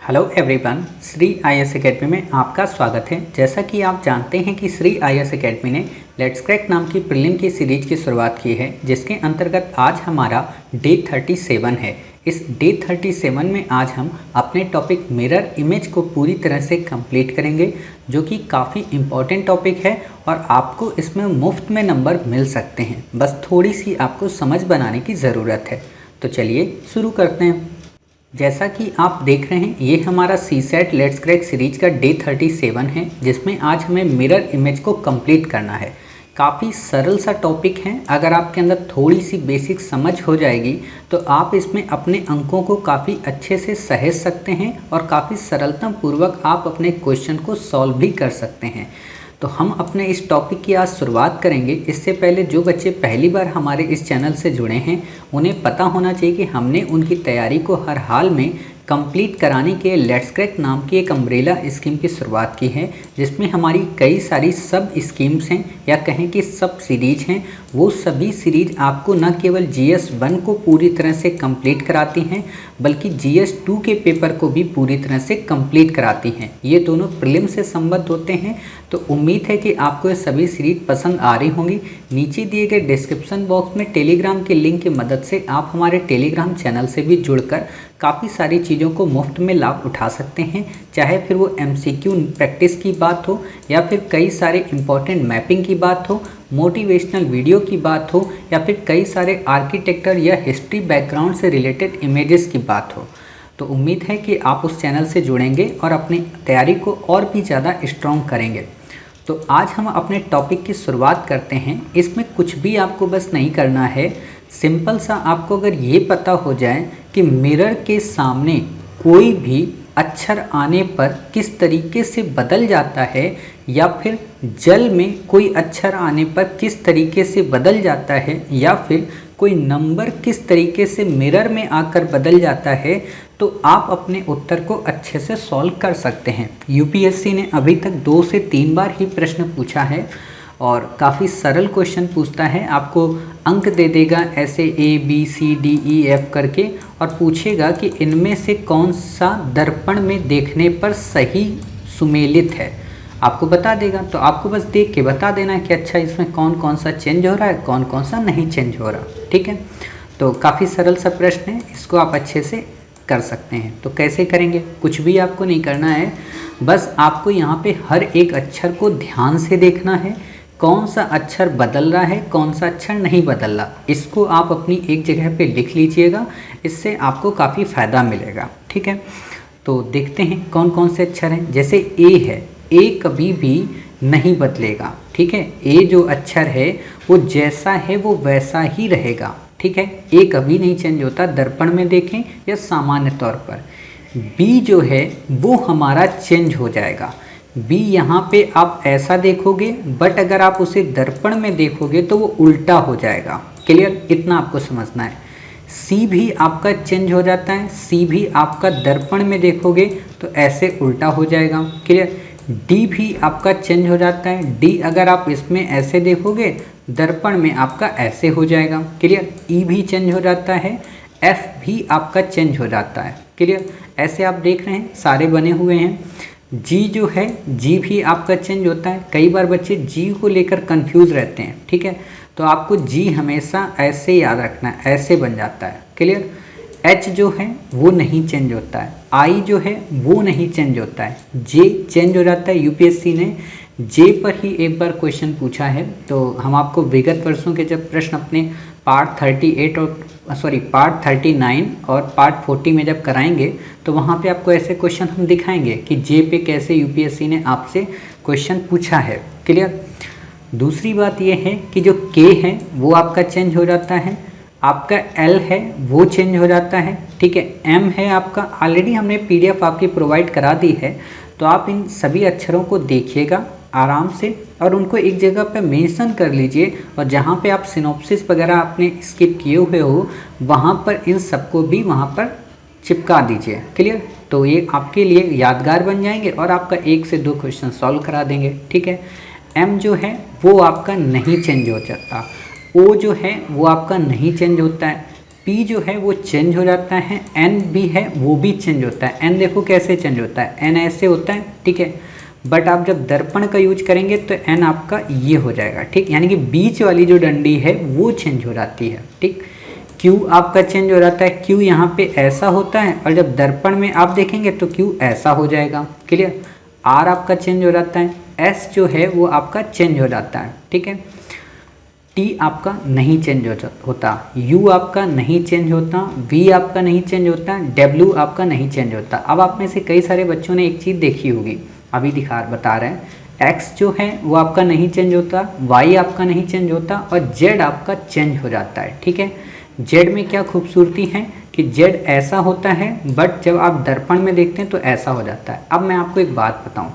Hello everyone, Shri IAS academy में आपका स्वागत है। जैसा कि आप जानते हैं कि श्री आईएएस एकेडमी ने लेट्स क्रैक नाम की प्रीलिम की सीरीज की शुरुआत की है, जिसके अंतर्गत आज हमारा डे 37 है। इस डे 37 में आज हम अपने टॉपिक मिरर इमेज को पूरी तरह से कंप्लीट करेंगे, जो कि काफ़ी इम्पॉर्टेंट टॉपिक है और आपको इसमें मुफ्त में नंबर मिल सकते हैं। बस थोड़ी सी आपको समझ बनाने की ज़रूरत है। तो चलिए शुरू करते हैं। जैसा कि आप देख रहे हैं, ये हमारा CSAT लेट्स क्रैक सीरीज का डे 37 है, जिसमें आज हमें मिरर इमेज को कंप्लीट करना है। काफ़ी सरल सा टॉपिक है। अगर आपके अंदर थोड़ी सी बेसिक समझ हो जाएगी तो आप इसमें अपने अंकों को काफ़ी अच्छे से सहेज सकते हैं और काफ़ी सरलतापूर्वक आप अपने क्वेश्चन को सॉल्व भी कर सकते हैं। तो हम अपने इस टॉपिक की आज शुरुआत करेंगे। इससे पहले जो बच्चे पहली बार हमारे इस चैनल से जुड़े हैं, उन्हें पता होना चाहिए कि हमने उनकी तैयारी को हर हाल में कंप्लीट कराने के लेट्स क्रैक नाम की एक अम्ब्रेला स्कीम की शुरुआत की है, जिसमें हमारी कई सारी सब स्कीम्स हैं या कहें कि सब सीरीज हैं। वो सभी सीरीज आपको न केवल GS 1 को पूरी तरह से कंप्लीट कराती हैं, बल्कि GS 2 के पेपर को भी पूरी तरह से कंप्लीट कराती हैं। ये दोनों प्रीलिम से संबद्ध होते हैं। तो उम्मीद है कि आपको ये सभी सीरीज पसंद आ रही होंगी। नीचे दिए गए डिस्क्रिप्शन बॉक्स में टेलीग्राम के लिंक की मदद से आप हमारे टेलीग्राम चैनल से भी जुड़कर काफ़ी सारी चीज़ों को मुफ्त में लाभ उठा सकते हैं। चाहे फिर वो MCQ प्रैक्टिस की बात हो या फिर कई सारे इंपॉर्टेंट मैपिंग की बात हो, मोटिवेशनल वीडियो की बात हो या फिर कई सारे आर्किटेक्चर या हिस्ट्री बैकग्राउंड से रिलेटेड इमेजेस की बात हो। तो उम्मीद है कि आप उस चैनल से जुड़ेंगे और अपनी तैयारी को और भी ज़्यादा स्ट्रॉन्ग करेंगे। तो आज हम अपने टॉपिक की शुरुआत करते हैं। इसमें कुछ भी आपको बस नहीं करना है। सिंपल सा आपको अगर ये पता हो जाए कि मिरर के सामने कोई भी अक्षर आने पर किस तरीके से बदल जाता है, या फिर जल में कोई अक्षर आने पर किस तरीके से बदल जाता है, या फिर कोई नंबर किस तरीके से मिरर में आकर बदल जाता है, तो आप अपने उत्तर को अच्छे से सॉल्व कर सकते हैं। UPSC ने अभी तक 2 से 3 बार ही प्रश्न पूछा है और काफ़ी सरल क्वेश्चन पूछता है। आपको अंक दे देगा ऐसे ABCDEF करके और पूछेगा कि इनमें से कौन सा दर्पण में देखने पर सही सुमेलित है, आपको बता देगा। तो आपको बस देख के बता देना है कि अच्छा इसमें कौन कौन सा चेंज हो रहा है, कौन कौन सा नहीं चेंज हो रहा। ठीक है, तो काफ़ी सरल सा प्रश्न है, इसको आप अच्छे से कर सकते हैं। तो कैसे करेंगे, कुछ भी आपको नहीं करना है। बस आपको यहाँ पे हर एक अक्षर को ध्यान से देखना है, कौन सा अक्षर बदल रहा है, कौन सा अक्षर नहीं बदल रहा। इसको आप अपनी एक जगह पे लिख लीजिएगा, इससे आपको काफ़ी फ़ायदा मिलेगा। ठीक है, तो देखते हैं कौन कौन से अक्षर हैं। जैसे A है, A कभी भी नहीं बदलेगा। ठीक है, A जो अक्षर है वो जैसा है वो वैसा ही रहेगा। ठीक है, A कभी नहीं चेंज होता, दर्पण में देखें या सामान्य तौर पर। B जो है वो हमारा चेंज हो जाएगा। B यहाँ पे आप ऐसा देखोगे, बट अगर आप उसे दर्पण में देखोगे तो वो उल्टा हो जाएगा। क्लियर, इतना आपको समझना है। C भी आपका चेंज हो जाता है। C भी आपका दर्पण में देखोगे तो ऐसे उल्टा हो जाएगा। क्लियर, D भी आपका चेंज हो जाता है। D अगर आप इसमें ऐसे देखोगे, दर्पण में आपका ऐसे हो जाएगा। क्लियर, E भी चेंज हो जाता है। F भी आपका चेंज हो जाता है। क्लियर, ऐसे आप देख रहे हैं सारे बने हुए हैं। G जो है, G भी आपका चेंज होता है। कई बार बच्चे G को लेकर कंफ्यूज रहते हैं। ठीक है, तो आपको G हमेशा ऐसे याद रखना है, ऐसे बन जाता है। क्लियर, H जो है वो नहीं चेंज होता है। I जो है वो नहीं चेंज होता है। J चेंज हो जाता है। UPSC ने J पर ही एक बार क्वेश्चन पूछा है। तो हम आपको विगत वर्षों के जब प्रश्न अपने पार्ट 39 और पार्ट 40 में जब कराएंगे, तो वहाँ पे आपको ऐसे क्वेश्चन हम दिखाएंगे कि J पे कैसे UPSC ने आपसे क्वेश्चन पूछा है। क्लियर, दूसरी बात ये है कि जो K है वो आपका चेंज हो जाता है, आपका L है वो चेंज हो जाता है। ठीक है, M है आपका, ऑलरेडी हमने PDF आपकी प्रोवाइड करा दी है। तो आप इन सभी अक्षरों को देखिएगा आराम से और उनको एक जगह पे मेंशन कर लीजिए, और जहाँ पे आप सिनॉप्सिस वगैरह आपने स्किप किए हुए हो वहाँ पर इन सबको भी वहाँ पर चिपका दीजिए। क्लियर, तो ये आपके लिए यादगार बन जाएंगे और आपका 1 से 2 क्वेश्चन सॉल्व करा देंगे। ठीक है, M जो है वो आपका नहीं चेंज हो जाता। O जो है वो आपका नहीं चेंज होता है। P जो है वो चेंज हो जाता है, N भी है वो भी चेंज होता है। N देखो कैसे चेंज होता है, N ऐसे होता है, ठीक है। बट आप जब दर्पण का यूज करेंगे तो N आपका ये हो जाएगा, ठीक, यानी कि बीच वाली जो डंडी है वो चेंज हो जाती है, ठीक। Q आपका चेंज हो जाता है, Q यहाँ पे ऐसा होता है और जब दर्पण में आप देखेंगे तो Q ऐसा हो जाएगा, क्लियर। R आपका चेंज हो जाता है, S जो है वो आपका चेंज हो जाता है, ठीक है। T आपका नहीं चेंज होता, U आपका नहीं चेंज होता, V आपका नहीं चेंज होता, W आपका नहीं चेंज होता। अब आप में से कई सारे बच्चों ने एक चीज़ देखी होगी, अभी बता रहे हैं, X जो है वो आपका नहीं चेंज होता, Y आपका नहीं चेंज होता और Z आपका चेंज हो जाता है, ठीक है। Z में क्या खूबसूरती है कि Z ऐसा होता है बट जब आप दर्पण में देखते हैं तो ऐसा हो जाता है। अब मैं आपको एक बात बताऊं,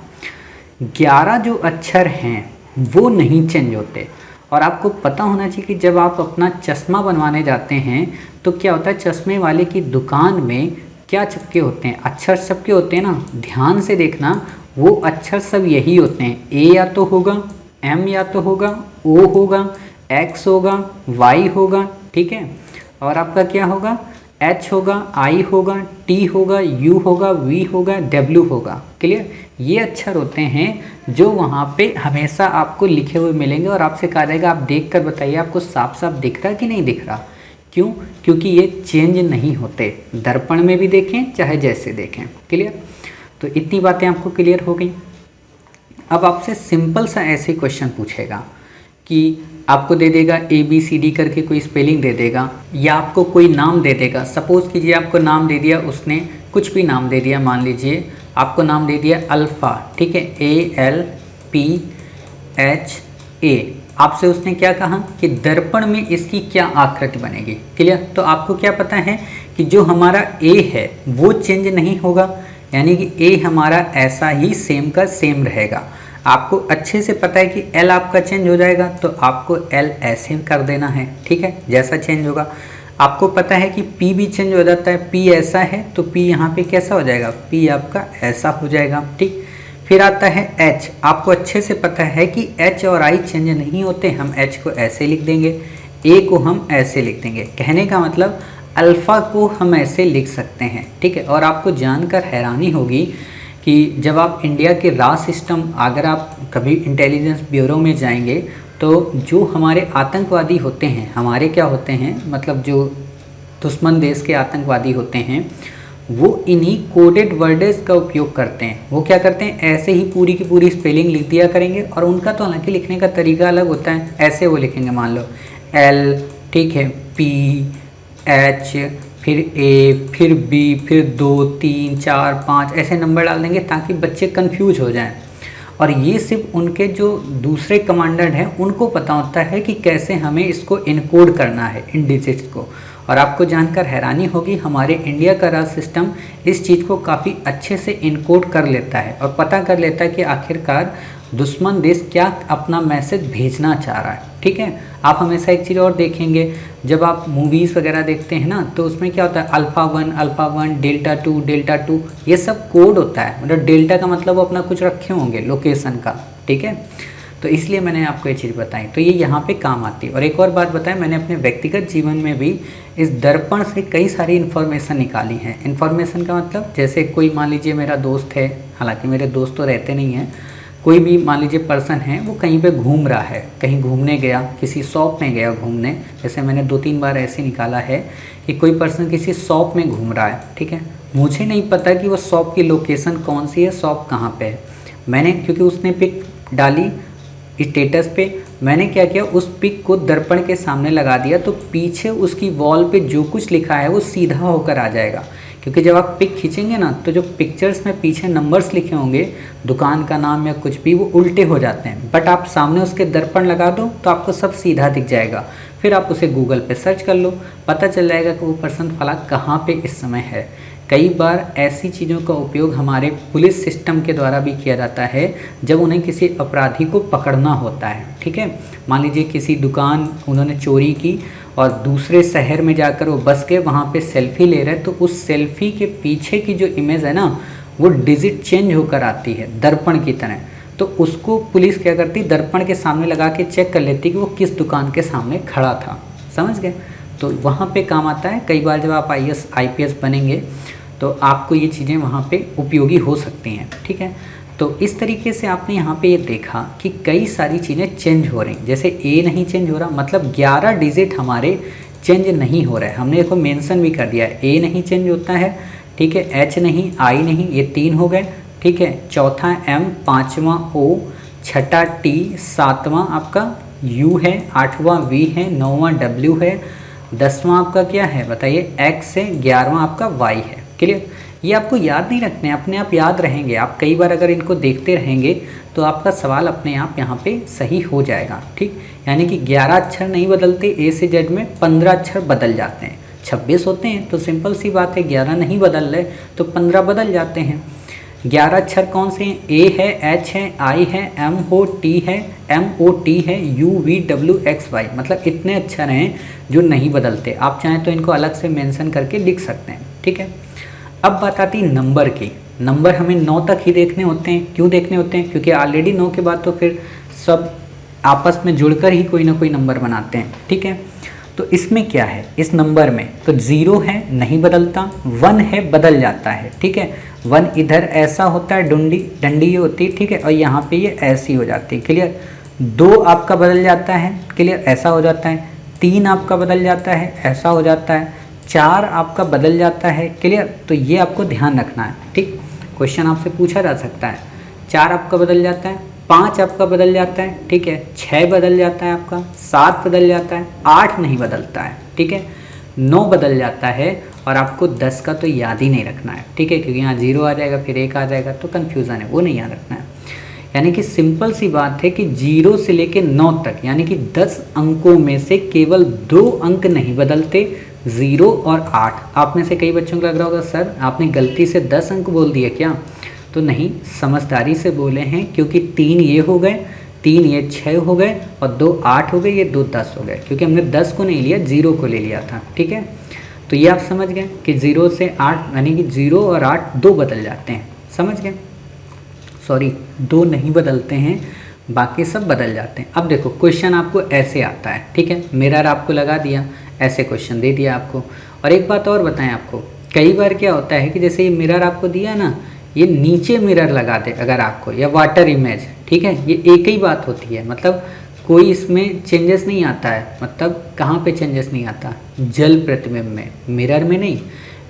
11 जो अक्षर हैं वो नहीं चेंज होते। और आपको पता होना चाहिए कि जब आप अपना चश्मा बनवाने जाते हैं तो क्या होता है, चश्मे वाले की दुकान में क्या चिपके होते हैं, अक्षर सबके होते हैं ना, ध्यान से देखना, वो अक्षर सब यही होते हैं। A या तो होगा, M या तो होगा, O होगा, X होगा, Y होगा, ठीक है, और आपका क्या होगा, H होगा, I होगा, T होगा, U होगा, V होगा, W होगा, क्लियर। ये अक्षर होते हैं जो वहाँ पे हमेशा आपको लिखे हुए मिलेंगे और आपसे कहा जाएगा आप देख कर बताइए आपको साफ साफ दिख रहा कि नहीं दिख रहा। क्यों? क्योंकि ये चेंज नहीं होते, दर्पण में भी देखें चाहे जैसे देखें, क्लियर। तो इतनी बातें आपको क्लियर हो गई। अब आपसे सिंपल सा ऐसे क्वेश्चन पूछेगा कि आपको दे देगा ABCD करके कोई स्पेलिंग दे देगा या आपको कोई नाम दे देगा। सपोज़ कीजिए आपको नाम दे दिया उसने, कुछ भी नाम दे दिया, मान लीजिए आपको नाम दे दिया अल्फ़ा, ठीक है, ALPHA। आपसे उसने क्या कहा कि दर्पण में इसकी क्या आकृति बनेगी, क्लियर। तो आपको क्या पता है कि जो हमारा A है वो चेंज नहीं होगा, यानी कि A हमारा ऐसा ही सेम का सेम रहेगा। आपको अच्छे से पता है कि L आपका चेंज हो जाएगा तो आपको L ऐसे कर देना है, ठीक है, जैसा चेंज होगा। आपको पता है कि P भी चेंज हो जाता है, P ऐसा है तो P यहाँ पे कैसा हो जाएगा, P आपका ऐसा हो जाएगा, ठीक। फिर आता है H। आपको अच्छे से पता है कि H और I चेंज नहीं होते, हम H को ऐसे लिख देंगे, A को हम ऐसे लिख देंगे। कहने का मतलब अल्फ़ा को हम ऐसे लिख सकते हैं, ठीक है। और आपको जानकर हैरानी होगी कि जब आप इंडिया के राज सिस्टम, अगर आप कभी इंटेलिजेंस ब्यूरो में जाएंगे तो जो हमारे आतंकवादी होते हैं, हमारे क्या होते हैं, मतलब जो दुश्मन देश के आतंकवादी होते हैं, वो इन्हीं कोडेड वर्ड्स का उपयोग करते हैं। वो क्या करते हैं, ऐसे ही पूरी की पूरी स्पेलिंग लिख दिया करेंगे और उनका तो हालांकि लिखने का तरीका अलग होता है। ऐसे वो लिखेंगे, मान लो L, ठीक है, P, H, फिर A, फिर B, फिर 2, 3, 4, 5 ऐसे नंबर डाल देंगे ताकि बच्चे कंफ्यूज हो जाएं। और ये सिर्फ उनके जो दूसरे कमांडर हैं उनको पता होता है कि कैसे हमें इसको इनकोड करना है, इन डिजिट्स को। और आपको जानकर हैरानी होगी, हमारे इंडिया का राज सिस्टम इस चीज़ को काफ़ी अच्छे से इनकोड कर लेता है और पता कर लेता है कि आखिरकार दुश्मन देश क्या अपना मैसेज भेजना चाह रहा है, ठीक है। आप हमेशा एक चीज़ और देखेंगे, जब आप मूवीज़ वगैरह देखते हैं ना तो उसमें क्या होता है, अल्फ़ा वन, डेल्टा टू, ये सब कोड होता है। मतलब डेल्टा का मतलब वो अपना कुछ रखे होंगे लोकेशन का, ठीक है। तो इसलिए मैंने आपको ये चीज़ बताई, तो ये यहाँ पे काम आती है। और एक और बात बताएं, मैंने अपने व्यक्तिगत जीवन में भी इस दर्पण से कई सारी इन्फॉर्मेशन निकाली है। इन्फॉर्मेशन का मतलब जैसे कोई मान लीजिए मेरा दोस्त है, हालांकि मेरे दोस्त तो रहते नहीं हैं, कोई भी मान लीजिए पर्सन है, वो कहीं पे घूम रहा है, कहीं घूमने गया, किसी शॉप में गया घूमने, जैसे मैंने 2-3 बार ऐसे निकाला है कि कोई पर्सन किसी शॉप में घूम रहा है, ठीक है। मुझे नहीं पता कि वो शॉप की लोकेशन कौन सी है, शॉप कहाँ पे है। मैंने, क्योंकि उसने पिक डाली स्टेटस पे, मैंने क्या किया, उस पिक को दर्पण के सामने लगा दिया तो पीछे उसकी वॉल पे जो कुछ लिखा है वो सीधा होकर आ जाएगा। क्योंकि जब आप पिक खींचेंगे ना तो जो पिक्चर्स में पीछे नंबर्स लिखे होंगे, दुकान का नाम या कुछ भी, वो उल्टे हो जाते हैं। बट आप सामने उसके दर्पण लगा दो तो आपको सब सीधा दिख जाएगा। फिर आप उसे गूगल पे सर्च कर लो, पता चल जाएगा कि वो पर्सन फला कहाँ पे इस समय है। कई बार ऐसी चीज़ों का उपयोग हमारे पुलिस सिस्टम के द्वारा भी किया जाता है जब उन्हें किसी अपराधी को पकड़ना होता है, ठीक है। मान लीजिए किसी दुकान उन्होंने चोरी की और दूसरे शहर में जाकर वो बस के वहाँ पे सेल्फी ले रहे हैं, तो उस सेल्फी के पीछे की जो इमेज है ना, वो डिजिट चेंज होकर आती है दर्पण की तरह। तो उसको पुलिस क्या करती, दर्पण के सामने लगा के चेक कर लेती कि वो किस दुकान के सामने खड़ा था, समझ गए। तो वहाँ पे काम आता है। कई बार जब आप IAS IPS बनेंगे तो आपको ये चीज़ें वहाँ पे उपयोगी हो सकती हैं, ठीक है। तो इस तरीके से आपने यहाँ पे ये देखा कि कई सारी चीज़ें चेंज हो रही, जैसे ए नहीं चेंज हो रहा, मतलब 11 डिजिट हमारे चेंज नहीं हो रहा है। हमने देखो मेंशन भी कर दिया है, ए नहीं चेंज होता है, ठीक है, एच नहीं, आई नहीं, ये 3 हो गए, ठीक है। चौथा एम, पाँचवा ओ, छठा टी, सातवां आपका यू है, आठवां वी है, नौवां डब्ल्यू है, 10वां आपका क्या है बताइए एक्स है, 11वां आपका वाई है। क्लियर? ये आपको याद नहीं रखने, अपने आप याद रहेंगे। आप कई बार अगर इनको देखते रहेंगे तो आपका सवाल अपने आप यहाँ पे सही हो जाएगा, ठीक। यानी कि 11 अक्षर नहीं बदलते, ए से जेड में 15 अक्षर बदल जाते हैं। 26 होते हैं तो सिंपल सी बात है, 11 नहीं बदल रहे तो 15 बदल जाते हैं। 11 अक्षर कौन से हैं? ए है, एच है, आई है, एम ओ टी है, एम ओ टी है, U V W X Y, मतलब इतने अक्षर हैं जो नहीं बदलते। आप चाहें तो इनको अलग से मेंशन करके लिख सकते हैं, ठीक है। अब बात आती है नंबर की। नंबर हमें 9 तक ही देखने होते हैं। क्यों देखने होते हैं? क्योंकि ऑलरेडी 9 के बाद तो फिर सब आपस में जुड़कर ही कोई ना कोई नंबर बनाते हैं, ठीक है। तो इसमें क्या है, इस नंबर में तो 0 है नहीं बदलता, 1 है बदल जाता है, ठीक है। 1 इधर ऐसा होता है, डंडी ये होती है, ठीक है, और यहाँ पे ये ऐसी हो जाती है। क्लियर? 2 आपका बदल जाता है, क्लियर, ऐसा हो जाता है। 3 आपका बदल जाता है, ऐसा हो जाता है। 4 आपका बदल जाता है, क्लियर। तो ये आपको ध्यान रखना है, ठीक। क्वेश्चन आपसे पूछा जा सकता है। 4 आपका बदल जाता है, 5 आपका बदल जाता है, ठीक है, 6 बदल जाता है आपका, 7 बदल जाता है, 8 नहीं बदलता है, ठीक है, 9 बदल जाता है, और आपको 10 का तो याद ही नहीं रखना है, ठीक है, क्योंकि यहाँ 0 आ जाएगा फिर 1 आ जाएगा तो कन्फ्यूज़न है, वो नहीं याद रखना है। यानी कि सिंपल सी बात है कि 0 से लेके 9 तक, यानी कि 10 अंकों में से केवल 2 अंक नहीं बदलते, 0 और 8। आप में से कई बच्चों को लग रहा होगा सर आपने गलती से 10 अंक बोल दिया क्या? तो नहीं, समझदारी से बोले हैं, क्योंकि 3 ये हो गए, 3 ये 6 हो गए, और 2 8 हो गए, ये 2 10 हो गए, क्योंकि हमने 10 को नहीं लिया, 0 को ले लिया था, ठीक है। तो ये आप समझ गए कि 0 से 8 यानी कि 0 और 8 2 बदल जाते हैं, समझ गए। सॉरी, 2 नहीं बदलते हैं, बाकी सब बदल जाते हैं। अब देखो क्वेश्चन आपको ऐसे आता है, ठीक है, मिरर आपको लगा दिया, ऐसे क्वेश्चन दे दिया आपको। और एक बात और बताएं आपको, कई बार क्या होता है कि जैसे ये मिरर आपको दिया ना, ये नीचे मिरर लगा दे अगर आपको, या वाटर इमेज, ठीक है, ये एक ही बात होती है, मतलब कोई इसमें चेंजेस नहीं आता है। मतलब कहाँ पे चेंजेस नहीं आता? जल प्रतिबिंब में, मिरर में नहीं।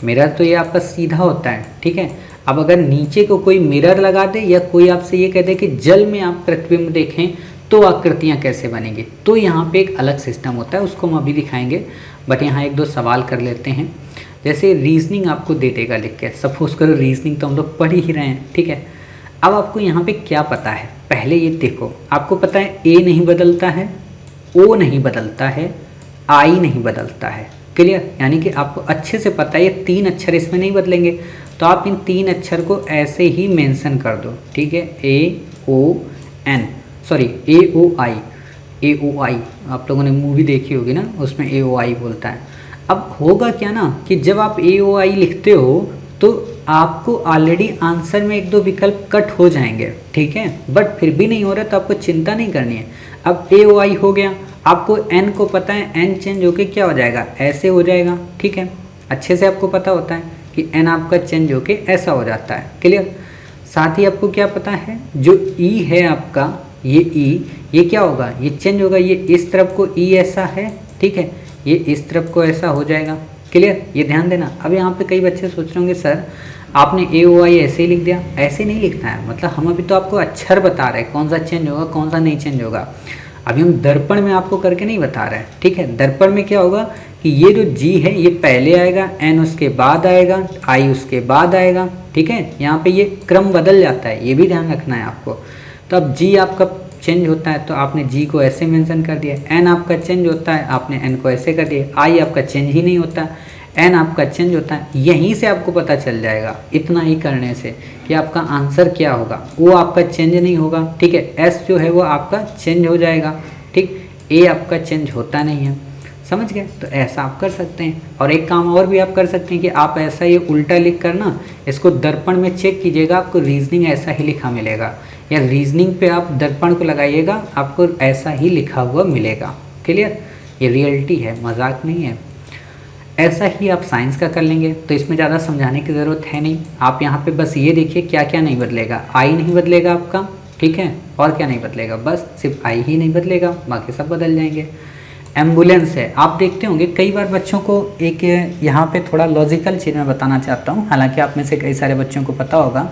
मिरर तो ये आपका सीधा होता है, ठीक है। अब अगर नीचे को कोई मिरर लगा दे, या कोई आपसे ये कह दे कि जल में आप प्रतिबिंब देखें तो आकृतियाँ कैसे बनेंगी, तो यहाँ पे एक अलग सिस्टम होता है, उसको हम अभी दिखाएंगे। बट यहाँ 1-2 सवाल कर लेते हैं। जैसे रीजनिंग आपको दे देगा लिख के, सपोज करो रीजनिंग तो हम लोग पढ़ ही रहे हैं, ठीक है। अब आपको यहाँ पे क्या पता है, पहले ये देखो, आपको पता है ए नहीं बदलता है, ओ नहीं बदलता है, आई नहीं बदलता है, क्लियर। यानी कि आपको अच्छे से पता है ये 3 अक्षर इसमें नहीं बदलेंगे, तो आप इन 3 अक्षर को ऐसे ही मेंशन कर दो, ठीक है। ए ओ आई, आप लोगों ने मूवी देखी होगी ना, उसमें ए ओ आई बोलता है। अब होगा क्या ना कि जब आप ए ओ आई लिखते हो तो आपको ऑलरेडी आंसर में 1-2 विकल्प कट हो जाएंगे, ठीक है, बट फिर भी नहीं हो रहा तो आपको चिंता नहीं करनी है। अब ए ओ आई हो गया, आपको एन को पता है, एन चेंज होके क्या हो जाएगा, ऐसे हो जाएगा, ठीक है। अच्छे से आपको पता होता है कि एन आपका चेंज होके ऐसा हो जाता है, क्लियर। साथ ही आपको क्या पता है, जो ई है आपका, ये ई, ये क्या होगा, ये चेंज होगा, ये इस तरफ को ई ऐसा है, ठीक है, ये इस तरफ को ऐसा हो जाएगा, क्लियर। ये ध्यान देना। अब यहाँ पे कई बच्चे सोच रहे होंगे सर आपने ए ओ आई ऐसे ही लिख दिया, ऐसे नहीं लिखना है। मतलब हम अभी तो आपको अक्षर बता रहे हैं, कौन सा चेंज होगा कौन सा नहीं चेंज होगा। अभी हम दर्पण में आपको करके नहीं बता रहे हैं, ठीक है। दर्पण में क्या होगा कि ये जो जी है ये पहले आएगा, एन उसके बाद आएगा, आई उसके बाद आएगा, ठीक है। यहाँ पे ये क्रम बदल जाता है, ये भी ध्यान रखना है आपको। तो अब जी आपका चेंज होता है तो आपने जी को ऐसे मेंशन कर दिया, एन आपका चेंज होता है आपने एन को ऐसे कर दिया, आई आपका चेंज ही नहीं होता, एन आपका चेंज होता है। यहीं से आपको पता चल जाएगा इतना ही करने से कि आपका आंसर क्या होगा। वो आपका चेंज नहीं होगा, ठीक है। एस जो है वो आपका चेंज हो जाएगा, ठीक। ए आपका चेंज होता नहीं है, समझ गए। तो ऐसा आप कर सकते हैं। और एक काम और भी आप कर सकते हैं कि आप ऐसा ये उल्टा लिख कर ना इसको दर्पण में चेक कीजिएगा, आपको रीजनिंग ऐसा ही लिखा मिलेगा। या रीजनिंग पे आप दर्पण को लगाइएगा, आपको ऐसा ही लिखा हुआ मिलेगा, क्लियर। ये रियलिटी है, मजाक नहीं है। ऐसा ही आप साइंस का कर लेंगे, तो इसमें ज़्यादा समझाने की ज़रूरत है नहीं। आप यहाँ पे बस ये देखिए क्या क्या नहीं बदलेगा। आई नहीं बदलेगा आपका, ठीक है, और क्या नहीं बदलेगा, बस सिर्फ आई ही नहीं बदलेगा, बाकी सब बदल जाएंगे। एम्बुलेंस है, आप देखते होंगे कई बार बच्चों को एक यहाँ पे थोड़ा लॉजिकल चीज़ मैं बताना चाहता हूँ, हालांकि आप में से कई सारे बच्चों को पता होगा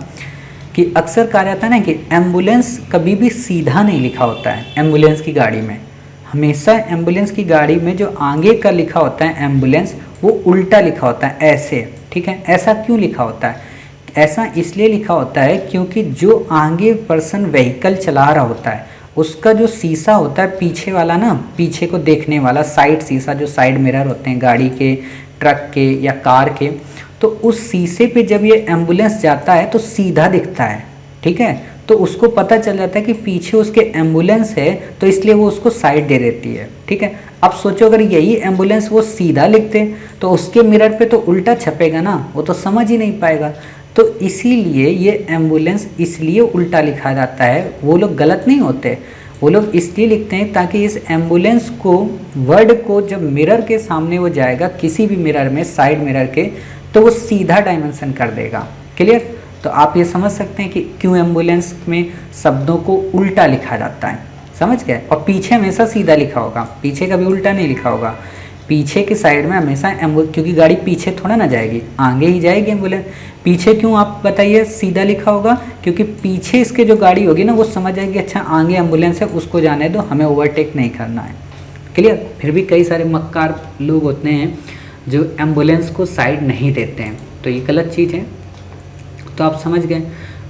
कि अक्सर कहा जाता है ना कि एम्बुलेंस कभी भी सीधा नहीं लिखा होता है। एम्बुलेंस की गाड़ी में हमेशा, एम्बुलेंस की गाड़ी में जो आगे का लिखा होता है एम्बुलेंस, वो उल्टा लिखा होता है ऐसे, ठीक है। ऐसा क्यों लिखा होता है? ऐसा इसलिए लिखा होता है क्योंकि जो आगे पर्सन व्हीकल चला रहा होता है उसका जो शीशा होता है पीछे वाला ना, पीछे को देखने वाला साइड शीशा, जो साइड मिरर होते हैं गाड़ी के, ट्रक के या कार के, तो उस शीशे पे जब ये एम्बुलेंस जाता है तो सीधा दिखता है, ठीक है। तो उसको पता चल जाता है कि पीछे उसके एम्बुलेंस है, तो इसलिए वो उसको साइड दे देती है, ठीक है। अब सोचो अगर यही एम्बुलेंस वो सीधा लिखते तो उसके मिरर पे तो उल्टा छपेगा ना, वो तो समझ ही नहीं पाएगा। तो इसीलिए ये एम्बुलेंस इसलिए उल्टा लिखा जाता है। वो लोग गलत नहीं होते, वो लोग इसलिए लिखते हैं ताकि इस एम्बुलेंस को, वर्ड को जब मिरर के सामने वो जाएगा, किसी भी मिरर में, साइड मिरर के, तो वो सीधा डायमेंशन कर देगा। क्लियर? तो आप ये समझ सकते हैं कि क्यों एम्बुलेंस में शब्दों को उल्टा लिखा जाता है, समझ गए। और पीछे हमेशा सीधा लिखा होगा, पीछे कभी उल्टा नहीं लिखा होगा। पीछे की साइड में हमेशा क्योंकि गाड़ी पीछे थोड़ा ना जाएगी, आगे ही जाएगी एम्बुलेंस। पीछे क्यों आप बताइए सीधा लिखा होगा? क्योंकि पीछे इसके जो गाड़ी होगी ना वो समझ जाएगी अच्छा आगे एम्बुलेंस है, उसको जाने दो, हमें ओवरटेक नहीं करना है। क्लियर? फिर भी कई सारे मक्कार लोग होते हैं जो एम्बुलेंस को साइड नहीं देते हैं, तो ये गलत चीज़ है। तो आप समझ गए।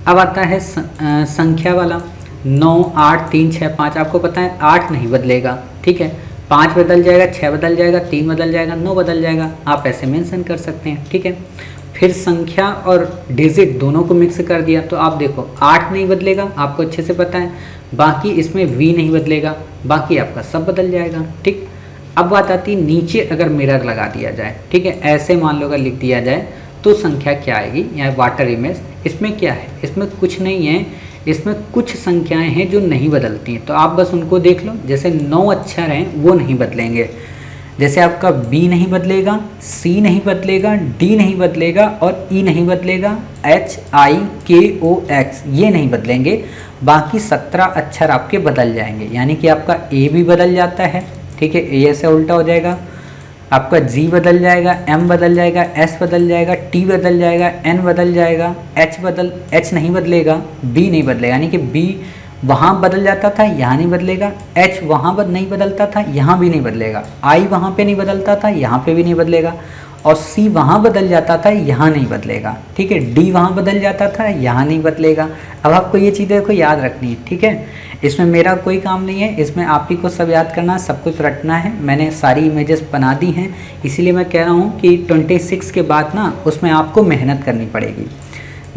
अब आता है संख्या वाला, 9, 8, 3, 6, 5। आपको पता है 8 नहीं बदलेगा, ठीक है। 5 बदल जाएगा, 6 बदल जाएगा, 3 बदल जाएगा, 9 बदल जाएगा, आप ऐसे मेंशन कर सकते हैं, ठीक है। फिर संख्या और डिजिट दोनों को मिक्स कर दिया, तो आप देखो 8 नहीं बदलेगा, आपको अच्छे से पता है। बाकी इसमें V नहीं बदलेगा, बाकी आपका सब बदल जाएगा, ठीक। अब बात आती है नीचे अगर मिरर लगा दिया जाए, ठीक है, ऐसे मान लो अगर लिख दिया जाए तो संख्या क्या आएगी, या वाटर इमेज। इसमें क्या है? इसमें कुछ नहीं है, इसमें कुछ संख्याएं हैं जो नहीं बदलती हैं, तो आप बस उनको देख लो। जैसे 9 अक्षर हैं वो नहीं बदलेंगे, जैसे आपका B नहीं बदलेगा, C नहीं बदलेगा, D नहीं बदलेगा और E नहीं बदलेगा, H, I, K, O, X ये नहीं बदलेंगे। बाकी 17 अक्षर आपके बदल जाएंगे, यानी कि आपका A भी बदल जाता है, ठीक है, A ऐसे उल्टा हो जाएगा, आपका G बदल जाएगा, M बदल जाएगा, S बदल जाएगा, T बदल जाएगा, N बदल जाएगा, H नहीं बदलेगा, B नहीं बदलेगा, यानी कि B वहाँ बदल जाता था, यहाँ नहीं बदलेगा। H वहाँ नहीं बदलता था, यहाँ भी नहीं बदलेगा। I वहाँ पे नहीं बदलता था, यहाँ पे भी नहीं बदलेगा। और C वहाँ बदल जाता था, यहाँ नहीं बदलेगा, ठीक है। D वहाँ बदल जाता था, यहाँ नहीं बदलेगा। अब आपको ये चीज़ें को याद रखनी है, ठीक है। इसमें मेरा कोई काम नहीं है, इसमें आप ही को सब याद करना, सब कुछ रटना है। मैंने सारी इमेजेस बना दी हैं, इसीलिए मैं कह रहा हूँ कि 26 के बाद ना उसमें आपको मेहनत करनी पड़ेगी।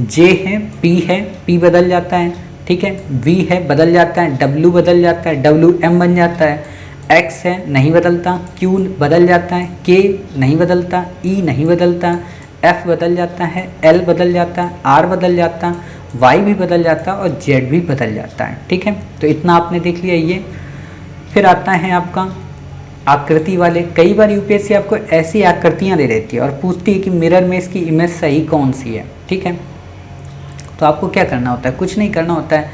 J है, P है, P बदल जाता है, ठीक है। V है, बदल जाता है, W बदल जाता है, WM बन जाता है। X है, नहीं बदलता, Q बदल जाता है, K नहीं बदलता, E नहीं बदलता, F बदल जाता है, L बदल जाता है, R बदल जाता है, Y भी बदल जाता है और Z भी बदल जाता है, ठीक है। तो इतना आपने देख लिया ये। फिर आता है आपका आकृति वाले। कई बार यूपीएससी आपको ऐसी आकृतियाँ दे देती है और पूछती है कि मिरर में इसकी इमेज सही कौन सी है, ठीक है। तो आपको क्या करना होता है? कुछ नहीं करना होता है,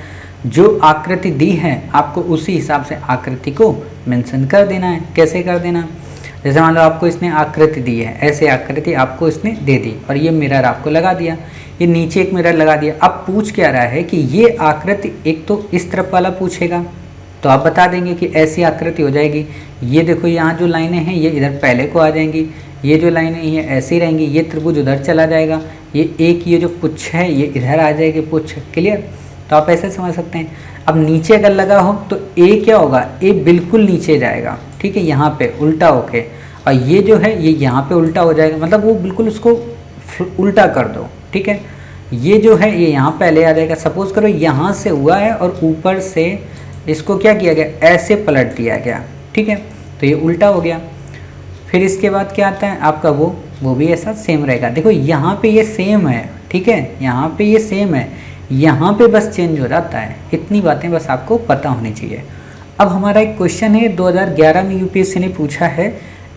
जो आकृति दी है आपको उसी हिसाब से आकृति को मेंशन कर देना है। कैसे कर देना? जैसे मान लो आपको इसने आकृति दी है, ऐसे आकृति आपको इसने दे दी और ये मिरर आपको लगा दिया, ये नीचे एक मिरर लगा दिया। अब पूछ क्या रहा है कि ये आकृति एक तो इस तरफ वाला पूछेगा, तो आप बता देंगे कि ऐसी आकृति हो जाएगी। ये देखो यहाँ जो लाइनें हैं ये इधर पहले को आ जाएंगी, ये जो लाइनें ये ऐसी रहेंगी, ये त्रिभुज उधर चला जाएगा, ये जो पुच्छ है ये इधर आ जाएगी पुच्छ। क्लियर? तो आप ऐसे समझ सकते हैं। अब नीचे अगर लगा हो तो ए क्या होगा? ए बिल्कुल नीचे जाएगा, ठीक है, यहाँ पे उल्टा होके, और ये जो है ये यहाँ पे उल्टा हो जाएगा, मतलब वो बिल्कुल उसको उल्टा कर दो, ठीक है। ये जो है ये यहाँ पहले आ जाएगा। सपोज करो यहाँ से हुआ है और ऊपर से इसको क्या किया गया? ऐसे पलट दिया गया, ठीक है, तो ये उल्टा हो गया। फिर इसके बाद क्या आता है आपका वो भी ऐसा सेम रहेगा। देखो यहाँ पे ये सेम है, ठीक है, यहाँ पे ये सेम है, यहाँ पे बस चेंज हो जाता है। इतनी बातें बस आपको पता होनी चाहिए। अब हमारा एक क्वेश्चन है 2011 में यूपीएससी ने पूछा है,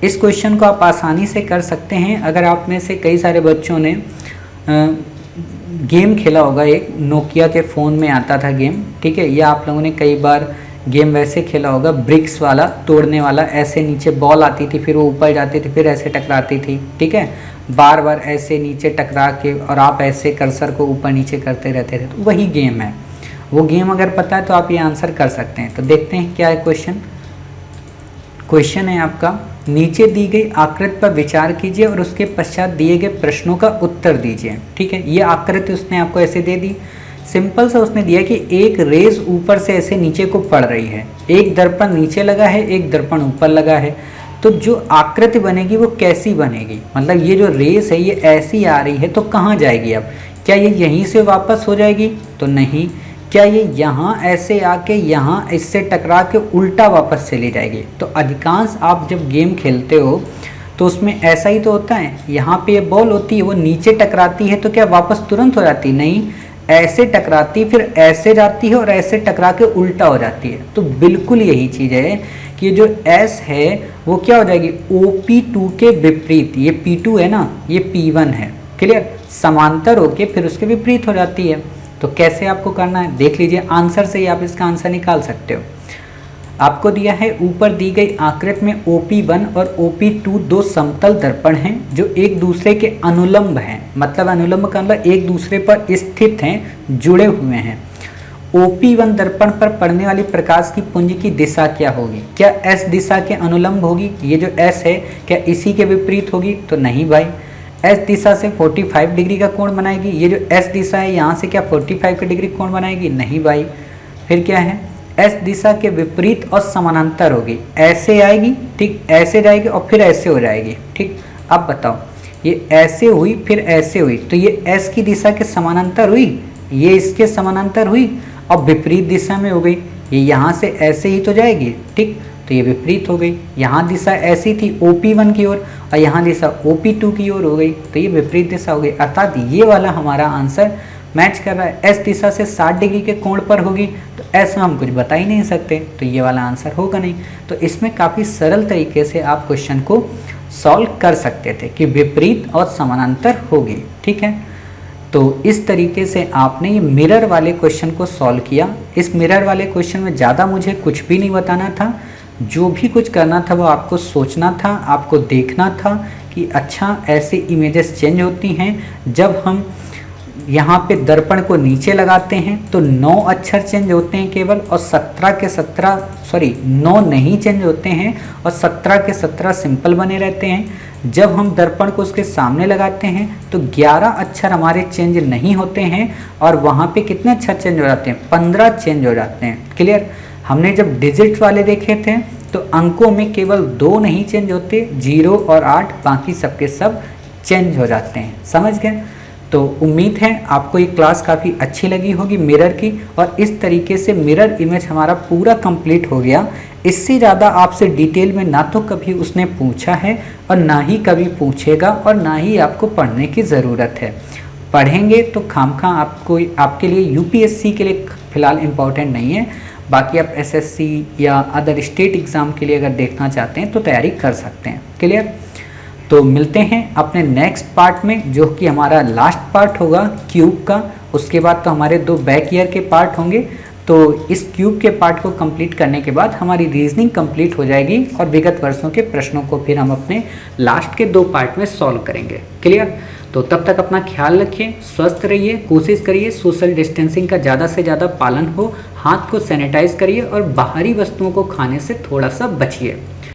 इस क्वेश्चन को आप आसानी से कर सकते हैं। अगर आप में से कई सारे बच्चों ने गेम खेला होगा, एक नोकिया के फ़ोन में आता था गेम, ठीक है, या आप लोगों ने कई बार गेम वैसे खेला होगा, ब्रिक्स वाला, तोड़ने वाला, ऐसे नीचे बॉल आती थी, फिर वो ऊपर जाती थी, फिर ऐसे टकराती थी, ठीक है, बार बार ऐसे नीचे टकरा के और आप ऐसे कर्सर को ऊपर नीचे करते रहते थे, तो वही गेम है। वो गेम अगर पता है तो आप ये आंसर कर सकते हैं। तो देखते हैं क्या है क्वेश्चन। क्वेश्चन है आपका, नीचे दी गई आकृति पर विचार कीजिए और उसके पश्चात दिए गए प्रश्नों का उत्तर दीजिए, ठीक है। ये आकृति उसने आपको ऐसे दे दी, सिंपल सा उसने दिया कि एक रेज ऊपर से ऐसे नीचे को पड़ रही है, एक दर्पण नीचे लगा है, एक दर्पण ऊपर लगा है, तो जो आकृति बनेगी वो कैसी बनेगी, मतलब ये जो रेस है ये ऐसी आ रही है तो कहाँ जाएगी अब, क्या ये यहीं से वापस हो जाएगी, तो नहीं, क्या ये यहाँ ऐसे आके यहाँ इससे टकरा के उल्टा वापस चली जाएगी। तो अधिकांश आप जब गेम खेलते हो तो उसमें ऐसा ही तो होता है, यहाँ पे ये बॉल होती है, वो नीचे टकराती है तो क्या वापस तुरंत हो जाती, नहीं, ऐसे टकराती, फिर ऐसे जाती है और ऐसे टकरा के उल्टा हो जाती है। तो बिल्कुल यही चीज़ है कि जो S है वो क्या हो जाएगी, OP2 के विपरीत, ये P2 है ना, ये P1 है, क्लियर, समांतर होके फिर उसके विपरीत हो जाती है। तो कैसे आपको करना है देख लीजिए, आंसर से ही आप इसका आंसर निकाल सकते हो। आपको दिया है ऊपर दी गई आकृति में OP1 और OP2 दो समतल दर्पण हैं जो एक दूसरे के अनुलंब हैं, मतलब अनुलंब का मतलब एक दूसरे पर स्थित हैं, जुड़े हुए हैं। OP1 दर्पण पर पड़ने वाली प्रकाश की पुंज की दिशा क्या होगी, क्या S दिशा के अनुलंब होगी, ये जो S है क्या इसी के विपरीत होगी, तो नहीं भाई, S दिशा से 45 डिग्री का कोण बनाएगी, ये जो S दिशा है यहाँ से क्या 45 का डिग्री कोण बनाएगी, नहीं भाई, फिर क्या है, S दिशा के विपरीत और समानांतर होगी, ऐसे आएगी, ठीक, ऐसे जाएगी और फिर ऐसे हो जाएगी, ठीक। अब बताओ, ये ऐसे हुई फिर ऐसे हुई, तो ये S की दिशा के समानांतर हुई, ये इसके समानांतर हुई और विपरीत दिशा में हो गई, ये यहाँ से ऐसे ही तो जाएगी, ठीक, तो ये विपरीत हो गई, यहाँ दिशा ऐसी थी OP1 की ओर और यहाँ दिशा OP2 की ओर हो गई, तो ये विपरीत दिशा हो गई, अर्थात ये वाला हमारा आंसर मैच कर रहा है। S दिशा से 60 डिग्री के कोण पर होगी, तो S में हम कुछ बता ही नहीं सकते, तो ये वाला आंसर होगा नहीं। तो इसमें काफ़ी सरल तरीके से आप क्वेश्चन को सॉल्व कर सकते थे कि विपरीत और समानांतर होगी, ठीक है। तो इस तरीके से आपने ये मिरर वाले क्वेश्चन को सॉल्व किया। इस मिरर वाले क्वेश्चन में ज़्यादा मुझे कुछ भी नहीं बताना था, जो भी कुछ करना था वो आपको सोचना था, आपको देखना था कि अच्छा ऐसे इमेजेस चेंज होती हैं। जब हम यहाँ पे दर्पण को नीचे लगाते हैं तो 9 अक्षर चेंज होते हैं केवल, और 9 नहीं चेंज होते हैं और 17 के 17 सिंपल बने रहते हैं। जब हम दर्पण को उसके सामने लगाते हैं तो 11 अक्षर हमारे चेंज नहीं होते हैं और वहाँ पे कितने अक्षर चेंज हो जाते हैं, 15 चेंज हो जाते हैं, क्लियर। हमने जब डिजिट वाले देखे थे तो अंकों में केवल 2 नहीं चेंज होते, 0 और 8, बाकी सबके सब चेंज हो जाते हैं, समझ गए। तो उम्मीद है आपको ये क्लास काफ़ी अच्छी लगी होगी मिरर की, और इस तरीके से मिरर इमेज हमारा पूरा कंप्लीट हो गया। इससे ज़्यादा आपसे डिटेल में ना तो कभी उसने पूछा है और ना ही कभी पूछेगा और ना ही आपको पढ़ने की ज़रूरत है। पढ़ेंगे तो खामखा आपको, आपके लिए UPSC के लिए फ़िलहाल इम्पॉर्टेंट नहीं है, बाकी आप SSC या अदर स्टेट एग्ज़ाम के लिए अगर देखना चाहते हैं तो तैयारी कर सकते हैं, क्लियर। तो मिलते हैं अपने नेक्स्ट पार्ट में, जो कि हमारा लास्ट पार्ट होगा क्यूब का। उसके बाद तो हमारे 2 बैक ईयर के पार्ट होंगे। तो इस क्यूब के पार्ट को कंप्लीट करने के बाद हमारी रीजनिंग कंप्लीट हो जाएगी और विगत वर्षों के प्रश्नों को फिर हम अपने लास्ट के 2 पार्ट में सॉल्व करेंगे, क्लियर। तो तब तक अपना ख्याल रखिए, स्वस्थ रहिए, कोशिश करिए सोशल डिस्टेंसिंग का ज़्यादा से ज़्यादा पालन हो, हाथ को सैनिटाइज करिए और बाहरी वस्तुओं को खाने से थोड़ा सा बचिए।